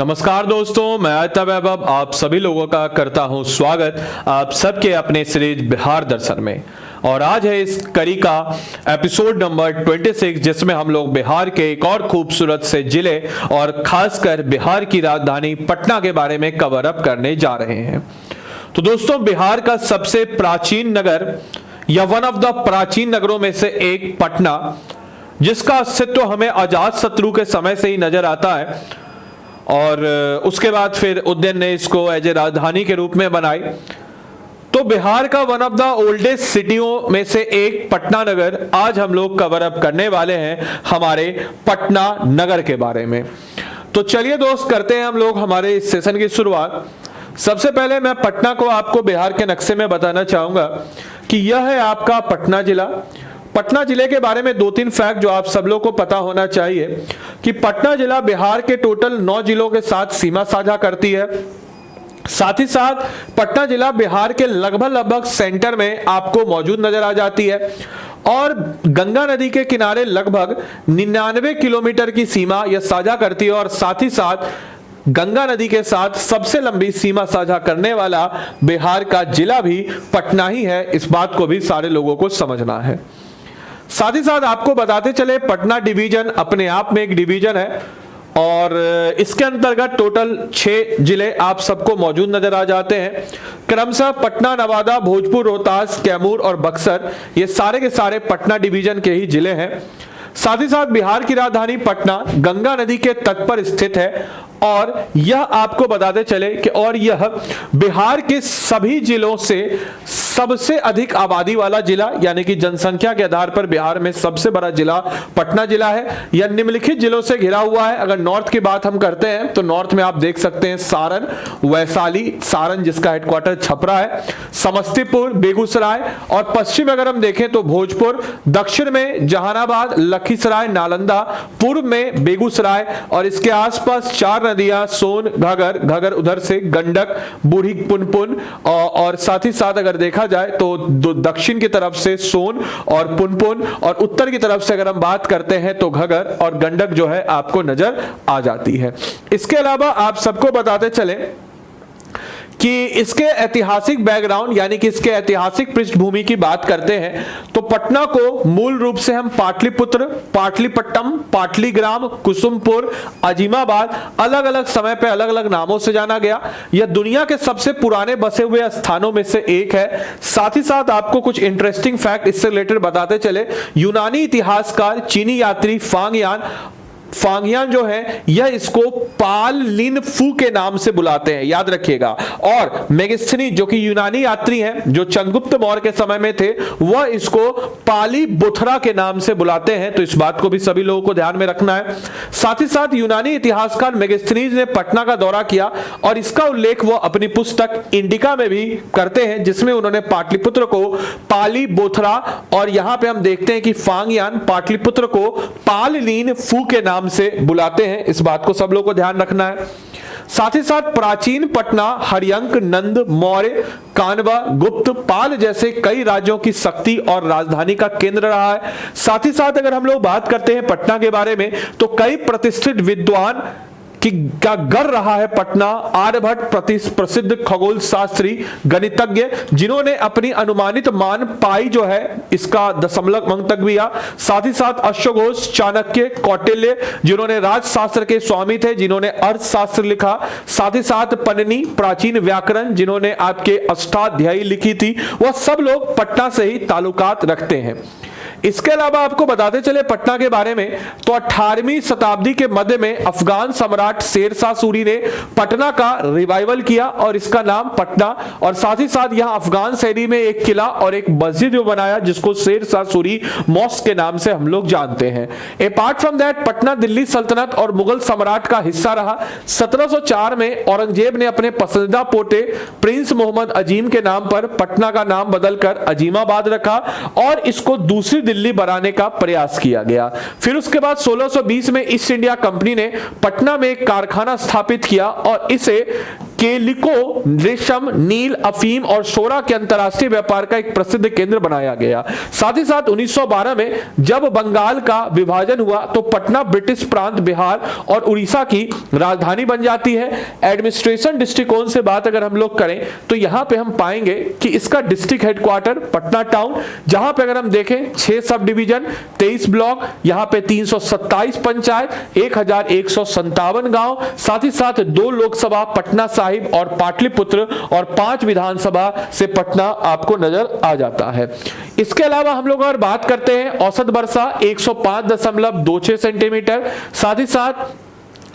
नमस्कार दोस्तों, मैं आयता वैभव आप सभी लोगों का करता हूं स्वागत आप सबके अपने सीरीज बिहार दर्शन में। और आज है इस कड़ी का एपिसोड नंबर 26, जिसमें हम लोग बिहार के एक और खूबसूरत से जिले और खासकर बिहार की राजधानी पटना के बारे में कवर अप करने जा रहे हैं। तो दोस्तों, बिहार का सबसे प्राचीन नगर या वन ऑफ द प्राचीन नगरों में से एक पटना, जिसका अस्तित्व हमें अजात शत्रु के समय से ही नजर आता है और उसके बाद फिर उदयन ने इसको एज ए राजधानी के रूप में बनाई। तो बिहार का वन ऑफ द ओल्डेस्ट सिटियों में से एक पटना नगर आज हम लोग कवर अप करने वाले हैं हमारे पटना नगर के बारे में। तो चलिए दोस्त, करते हैं हम लोग हमारे इस सेशन की शुरुआत। सबसे पहले मैं पटना को आपको बिहार के नक्शे में बताना चाहूंगा कि यह है आपका पटना जिला। पटना जिले के बारे में 2-3 फैक्ट जो आप सब लोग को पता होना चाहिए कि पटना जिला बिहार के टोटल 9 जिलों के साथ सीमा साझा करती है। साथ ही साथ पटना जिला बिहार के लगभग सेंटर में आपको मौजूद नजर आ जाती है और गंगा नदी के किनारे लगभग 99 किलोमीटर की सीमा यह साझा करती है और साथ ही साथ गंगा नदी के साथ सबसे लंबी सीमा साझा करने वाला बिहार का जिला भी पटना ही है। इस बात को भी सारे लोगों को समझना है। साथ ही साथ आपको बताते चले, पटना डिवीजन अपने आप में एक डिवीजन है और इसके अंतर्गत टोटल 6 जिले आप सबको मौजूद नजर आ जाते हैं। क्रमशः पटना, नवादा, भोजपुर, रोहतास, कैमूर और बक्सर, ये सारे के सारे पटना डिवीजन के ही जिले हैं। साथ ही साथ बिहार की राजधानी पटना गंगा नदी के तट पर स्थित है और यह आपको बताते चले कि और यह बिहार के सभी जिलों से सबसे अधिक आबादी वाला जिला, यानी कि जनसंख्या के आधार पर बिहार में सबसे बड़ा जिला पटना जिला है। यह निम्नलिखित जिलों से घिरा हुआ है। अगर नॉर्थ की बात हम करते हैं तो नॉर्थ में आप देख सकते हैं सारण, वैशाली, सारण जिसका हेडक्वार्टर छपरा है, समस्तीपुर, बेगूसराय और पश्चिम में अगर हम देखें तो भोजपुर, दक्षिण में जहानाबाद, लखीसराय, नालंदा, पूर्व में बेगूसराय और इसके आसपास 4 नदियां सोन, घगर उधर से गंडक, बूढ़ी, पुनपुन और साथ ही साथ अगर देखा जाए तो दक्षिण की तरफ से सोन और पुनपुन और उत्तर की तरफ से अगर हम बात करते हैं तो घगर और गंडक जो है आपको नजर आ जाती है। इसके अलावा आप सबको बताते चले कि इसके ऐतिहासिक बैकग्राउंड यानी कि इसके ऐतिहासिक पृष्ठभूमि की बात करते हैं तो पटना को मूल रूप से हम पाटलिपुत्र, पाटलिपट्टम, पाटलीग्राम, कुसुमपुर, अजीमाबाद अलग अलग समय पे अलग अलग नामों से जाना गया। यह दुनिया के सबसे पुराने बसे हुए स्थानों में से एक है। साथ ही साथ आपको कुछ इंटरेस्टिंग फैक्ट इससे रिलेटेड बताते चले। यूनानी इतिहासकार चीनी यात्री फांगियान जो है यह इसको पाल लिन फू के नाम से बुलाते हैं, याद रखिएगा। और मेगिस्थनीज जो कि यूनानी यात्री हैं जो चंद्रगुप्त मौर्य के समय में थे, वह इसको पाली बुथरा के नाम से बुलाते हैं। तो इस बात को भी सभी लोगों को ध्यान में रखना है। साथ ही साथ यूनानी इतिहासकार मेगिस्थनीज ने पटना का दौरा किया और इसका उल्लेख वह अपनी पुस्तक इंडिका में भी करते हैं, जिसमें उन्होंने पाटलिपुत्र को पाली बोथरा और यहां पे हम देखते हैं कि फांगयान पाटलिपुत्र को पाल लीन फू के नाम से बुलाते हैं। इस बात को सब लोगों को ध्यान रखना है। साथ ही साथ प्राचीन पटना हरियंक, नंद, मौर्य, कानवा, गुप्त, पाल जैसे कई राज्यों की शक्ति और राजधानी का केंद्र रहा है। साथ ही साथ अगर हम लोग बात करते हैं पटना के बारे में तो कई प्रतिष्ठित विद्वान का घर रहा है पटना। आर्यभट्ट प्रसिद्ध खगोल शास्त्री, गणितज्ञ जिन्होंने अपनी अनुमानित मान पाई जो है इसका दशमलव अंक तक भी आ। साथ ही साथ अश्वघोष, चाणक्य, कौटिल्य जिन्होंने राजशास्त्र के स्वामी थे, जिन्होंने अर्थशास्त्र लिखा। साथ ही साथ पन्नी प्राचीन व्याकरण जिन्होंने आपके अष्टाध्यायी लिखी थी, वह सब लोग पटना से ही ताल्लुकात रखते हैं। इसके अलावा आपको बताते चले पटना के बारे में तो 18वीं शताब्दी के मध्य में अफगान सम्राट शेरशाह सूरी ने पटना का रिवाइवल किया और इसका नाम पटना, और साथ ही साथ यहां अफगान शैली में एक किला और एक मस्जिद बनाया जिसको शेरशाह सूरी मॉस्क के नाम से हम लोग जानते हैं। Apart from that Patna Delhi सल्तनत और मुगल सम्राट का हिस्सा रहा। 1704 में औरंगजेब ने अपने पसंदीदा पोते प्रिंस मोहम्मद अजीम के नाम पर पटना का नाम बदलकर अजीमाबाद रखा और इसको दूसरी दिल्ली बनाने का प्रयास किया गया। फिर उसके बाद 1620 में ईस्ट इंडिया कंपनी ने पटना में एक कारखाना स्थापित किया और इसे केलिको रेशम, नील, अफीम और सोरा के अंतरराष्ट्रीय व्यापार का एक प्रसिद्ध केंद्र बनाया गया। साथ ही साथ 1912 में जब बंगाल का विभाजन हुआ तो पटना ब्रिटिश प्रांत बिहार और उड़ीसा की राजधानी बन जाती है। एडमिनिस्ट्रेशन दृष्टिकोण से बात अगर हम लोग करें तो यहां पे हम पाएंगे कि इसका डिस्ट्रिक्ट हेडक्वार्टर पटना टाउन, जहां पे अगर हम देखें 6 सब डिवीजन, 23 ब्लॉक, यहां पे 327 पंचायत, 1157 गांव, साथ ही साथ 2 लोकसभा पटना साहिब और पाटलिपुत्र और 5 विधानसभा से पटना आपको नजर आ जाता है। इसके अलावा हम लोग अगर बात करते हैं औसत वर्षा 105.26 सेंटीमीटर, साथ ही साथ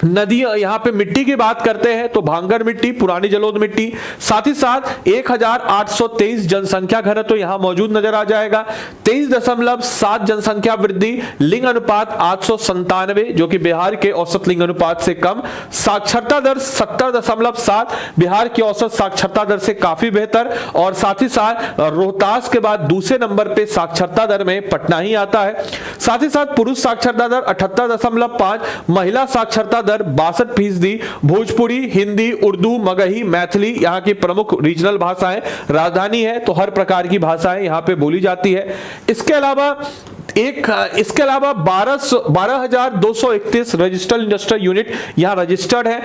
नदी, यहां पे मिट्टी की बात करते हैं तो भांगर मिट्टी, पुरानी जलोद मिट्टी, साथ ही साथ 1823 जनसंख्या घनत्व तो यहां मौजूद नजर आ जाएगा। 23.7 जनसंख्या वृद्धि, लिंग अनुपात 897 जो कि बिहार के औसत लिंग अनुपात से कम। साक्षरता दर 70.7, बिहार की औसत साक्षरता दर से काफी बेहतर। और साथ ही साथ रोहतास के बाद दूसरे नंबर पे साक्षरता दर में पटना ही आता है। साथ ही साथ पुरुष साक्षरता दर 78.5, महिला साक्षरता दर 62%। भोजपुरी, हिंदी, उर्दू, मगही, मैथिली यहाँ की प्रमुख रीजनल भाषाएं, राजधानी है तो हर प्रकार की भाषाएं यहाँ पे बोली जाती है। इसके अलावा 12,231 रजिस्टर्ड इंडस्ट्रियल यूनिट यहाँ रजिस्टर्ड है।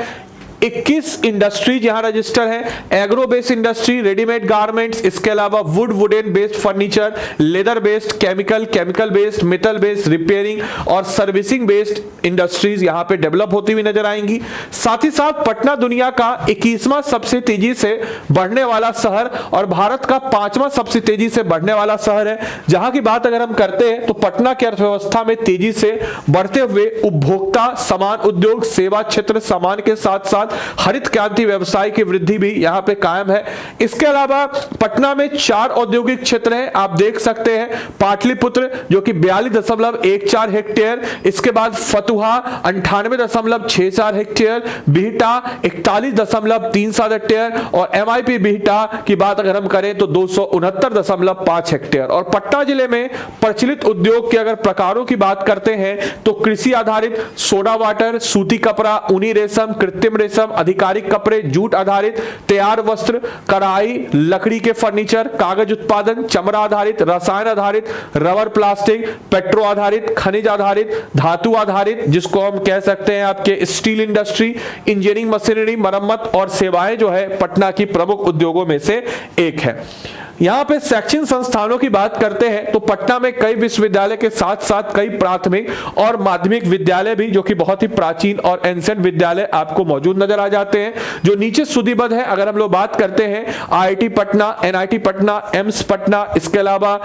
21 इंडस्ट्रीज यहां रजिस्टर है। Agro based industry, readymade garments, इसके अलावा would, wooden based furniture, leather based, chemical based, metal based, repairing और सर्विसिंग बेस्ड इंडस्ट्रीज यहां पे डेवलप होती हुई नजर आएंगी। साथ ही साथ पटना दुनिया का 21वां सबसे तेजी से बढ़ने वाला शहर और भारत का 5वां सबसे तेजी से बढ़ने वाला शहर है। जहां की बात अगर हम करते हैं तो पटना की अर्थव्यवस्था में तेजी से बढ़ते हुए उपभोक्ता, सामान उद्योग, सेवा क्षेत्र, सामान के साथ साथ हरित क्रांति व्यवसाय की वृद्धि भी यहां पे कायम है। इसके अलावा पटना में 4 औद्योगिक क्षेत्र हैं, आप देख सकते हैं। पाटलिपुत्र जो कि 42.14 हेक्टेयर, इसके बाद फतुहा 98.64 हेक्टेयर, बिहटा 41.37 हेक्टेयर और MIP बिहटा की बात अगर हम करें तो 269.5 हेक्टेयर। और पटना जिले में प्रचलित उद्योग के अगर प्रकारों की बात करते हैं तो कृषि आधारित सोडा वाटर, सूती कपड़ा, ऊनी रेशम, कृत्रिम रेशम, आधिकारिक कपड़े, जूट आधारित तैयार वस्त्र, कढ़ाई, लकड़ी के फर्नीचर, कागज उत्पादन, चमड़ा आधारित, रसायन आधारित, रबर, प्लास्टिक, पेट्रो आधारित, खनिज आधारित, धातु आधारित, जिसको हम कह सकते हैं आपके स्टील इंडस्ट्री, इंजीनियरिंग, मशीनरी, मरम्मत और सेवाएं जो है पटना की प्रमुख उद्योगों में से एक है। यहां पे शैक्षणिक संस्थानों की बात करते हैं तो पटना में कई विश्वविद्यालय के साथ साथ कई प्राथमिक और माध्यमिक विद्यालय भी जो कि बहुत ही प्राचीन और एंशिएंट विद्यालय आपको मौजूद नजर आ जाते हैं जो नीचे सूचीबद्ध है। अगर हम लोग बात करते हैं IIT Patna, NIT Patna, AIIMS Patna, इसके अलावा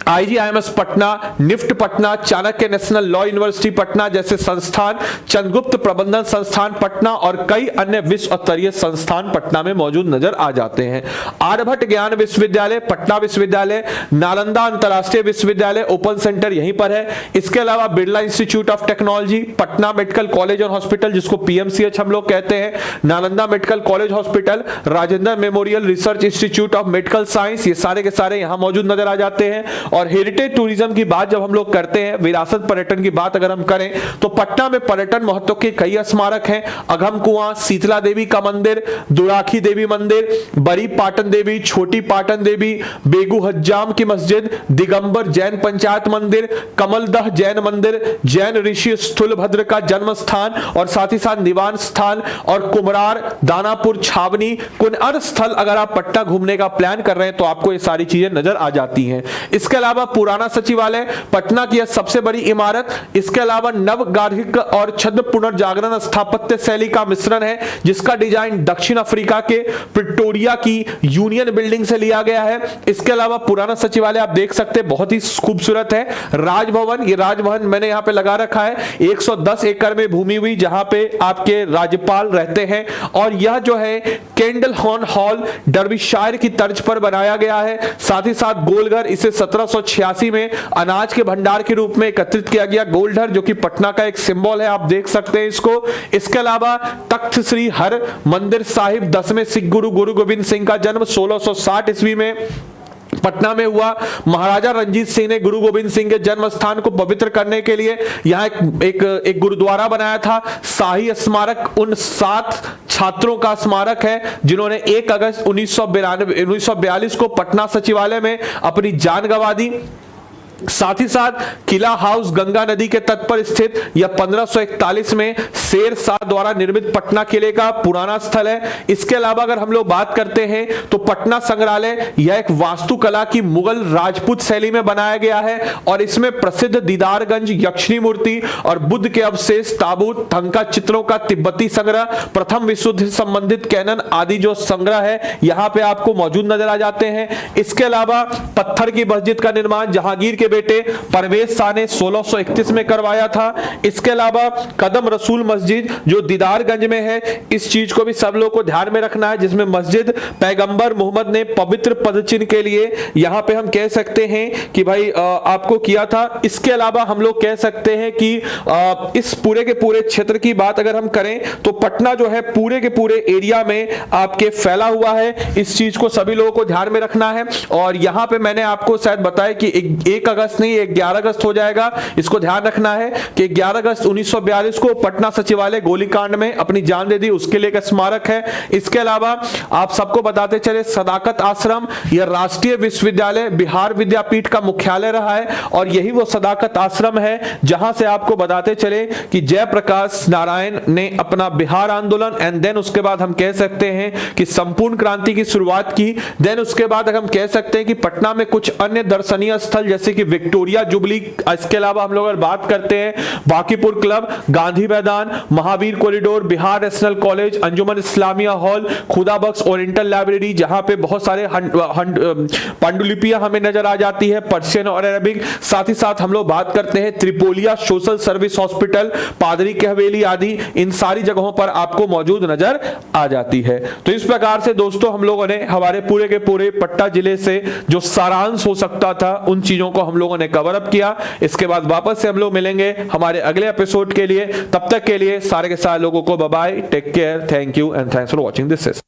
IGIMS Patna, NIFT Patna, Chanakya national law university Patna जैसे संस्थान, चंद्रगुप्त प्रबंधन संस्थान पटना और कई अन्य विश्व स्तरीय संस्थान पटना में मौजूद नजर आ जाते हैं। आर्यभट्ट ज्ञान विश्वविद्यालय, पटना विश्वविद्यालय, नालंदा अंतरराष्ट्रीय विश्वविद्यालय ओपन सेंटर यहीं पर है। इसके अलावा Birla institute of technology, Patna medical college और हॉस्पिटल जिसको PMCH हम लोग कहते हैं, Nalanda medical college hospital, Rajendra memorial research institute of medical science, ये सारे के सारे यहां मौजूद नजर आ जाते हैं। और हेरिटेज टूरिज्म की बात जब हम लोग करते हैं, विरासत पर्यटन की बात अगर हम करें तो पटना में पर्यटन महत्व के कई स्मारक हैं। अघम कुआं, शीतला देवी का मंदिर, दुराखी देवी मंदिर, बड़ी पाटन देवी, छोटी पाटन देवी, बेगू हज्जाम की मस्जिद, दिगंबर जैन पंचायत मंदिर, कमलदह जैन मंदिर, जैन ऋषि स्थूलभद्र का जन्म स्थान और साथ ही साथ निवास स्थान और कुमरार, दानापुर, छावनी, कुनअर स्थल अगर आप पटना घूमने का प्लान कर रहे हैं तो आपको ये सारी चीजें नजर आ जाती हैं। इसके अलावा पुराना सचिवालय, पटना की यह सबसे बड़ी इमारत, इसके अलावा नवगार्हिक और छद्म पुनर्जागरण स्थापत्य शैली का मिश्रण है जिसका डिजाइन दक्षिण अफ्रीका के प्रिटोरिया की यूनियन बिल्डिंग से लिया गया है। इसके अलावा पुराना सचिवालय आप देख सकते हैं बहुत ही खूबसूरत है। राजभवन, ये राजभवन मैंने यहां पे लगा रखा है, 110 एकड़ में भूमि हुई जहां पे आपके राज्यपाल रहते हैं और यह जो है कैंडलहॉर्न हॉल डर्बीशायर की तर्ज पर बनाया गया है। साथ ही साथ गोलघर, इसे 1786 में अनाज के भंडार के रूप में एकत्रित किया गया गोलघर जो कि पटना का एक सिंबल है, आप देख सकते हैं इसको। इसके अलावा तख्त श्री हर मंदिर साहिब 10वें सिख गुरु गोविंद सिंह का जन्म 1660 ईस्वी में पटना में हुआ। महाराजा रंजीत सिंह ने गुरु गोविंद सिंह के जन्म स्थान को पवित्र करने के लिए यहां एक गुरुद्वारा बनाया था। शाही स्मारक उन 7 छात्रों का स्मारक है जिन्होंने 1 अगस्त 1942 को पटना सचिवालय में अपनी जान गंवा दी। साथ ही साथ किला हाउस गंगा नदी के तट पर स्थित यह 1541 में शेर शाह द्वारा निर्मित पटना किले का पुराना स्थल है। इसके अलावा अगर हम लोग बात करते हैं तो पटना संग्रहालय यह एक वास्तुकला की मुगल राजपूत शैली में बनाया गया है और इसमें प्रसिद्ध दीदारगंज यक्षिणी मूर्ति और बुद्ध के अवशेष, ताबूत, थंका चित्रों का तिब्बती संग्रह, प्रथम विश्व युद्ध संबंधित कैनन आदि जो संग्रह है यहाँ पे आपको मौजूद नजर आ जाते हैं। इसके अलावा पत्थर की मस्जिद का निर्माण जहांगीर के बेटे परवेज शाह ने 1631 में करवाया था। इसके अलावा कदम रसूल मस्जिद जो दीदारगंज में है, इस चीज को भी सब लोग को ध्यान में रखना है, जिसमें मस्जिद पैगंबर मोहम्मद ने पवित्र पदचिन्ह के लिए यहां पे हम कह सकते हैं कि भाई आपको किया था। इसके अलावा हम लोग कह सकते हैं कि इस पूरे के पूरे क्षेत्र की बात अगर हम करें तो पटना जो है पूरे के पूरे एरिया में आपके फैला हुआ है। इस चीज को सभी लोगों को ध्यान में रखना है। और यहां पे मैंने आपको शायद बताया कि 1 अगस्त नहीं 11 अगस्त हो जाएगा, इसको ध्यान रखना है कि 11 अगस्त 1942 को पटना सचिवालय गोलीकांड में अपनी जान दे दी, उसके लिए एक स्मारक है। इसके अलावा आप सबको बताते चले सदाकत आश्रम यह राष्ट्रीय विश्वविद्यालय बिहार विद्यापीठ का मुख्यालय रहा है और यही वो सदाकत आश्रम है जहां से आपको बताते चले कि जयप्रकाश नारायण ने अपना बिहार आंदोलन एंड देन उसके बाद हम कह सकते हैं कि संपूर्ण क्रांति की शुरुआत की। देन उसके बाद हम कह सकते हैं कि पटना में कुछ अन्य दर्शनीय स्थल जैसे कि विक्टोरिया जुबली, इसके अलावा हम लोग अगर बात करते हैं Bankipur club, Gandhi Maidan, Mahavir corridor, Bihar national college, Anjuman Islamia hall, Khuda Bakhsh oriental library जहां पे बहुत सारे पांडुलिपियां हमें नजर आ जाती है पर्शियन और अरबिक। साथ ही साथ हम लोग बात करते हैं त्रिपोलिया सोशल सर्विस हॉस्पिटल, पादरी की हवेली आदि, इन सारी जगहों पर आपको मौजूद नजर आ जाती है। तो इस प्रकार से दोस्तों हम लोगों ने हमारे पूरे के पूरे पटना जिले से जो सारांश हो सकता था उन चीजों को हम लोगों ने कवर अप किया। इसके बाद वापस से हम लोग मिलेंगे हमारे अगले एपिसोड के लिए। तब तक के लिए सारे के सारे लोगों को bye bye, take care, thank you and thanks for watching this.